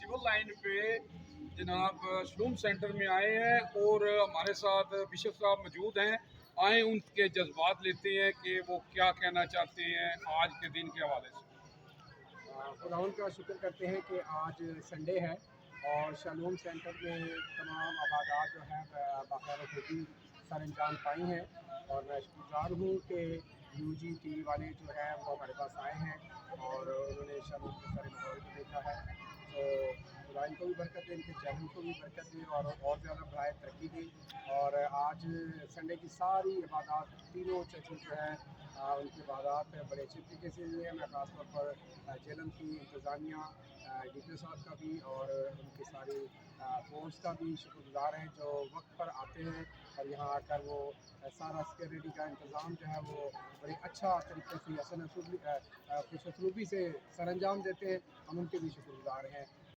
Civil line पे जनाब शलूम centre में आए हैं और हमारे साथ बिशप साहब मौजूद हैं। आए उनके जज्बात लेते हैं कि वो क्या कहना चाहते हैं आज के दिन के हवाले से। खुदावंद का शुक्र करते हैं कि आज संडे है और शलूम सेंटर में तमाम आबादात जो हैं बाखैर खूबी सर अंजाम पाई हैं। और मैं शुक्रगुजार हूँ कि UG TV वाले जो है वो हमारे पास आए हैं और उन्होंने शलूम के सारे माहौल को देखा है। तो खुदा इनको भी बरकत दे, इनके चैनल को भी बरकत दे और ज़्यादा बढ़ाए, तरक्की दे। और आज संडे की सारी इबादत तीनों चर्चों जो है उनकी इबादत बड़े अच्छे तरीके से हुई है। मैं ख़ास तौर पर जेलम की इंतज़ामिया, DPO साहब का भी और उनकी सारी फोर्स का भी शुक्रगुजार हैं जो वक्त पर आते हैं और यहाँ आकर वो सारा सिक्योरिटी का इंतज़ाम जो है वो बड़े अच्छा तरीके से खुश असलूबी से सर अंजाम देते हैं। हम उनके भी शुक्रगुजार हैं।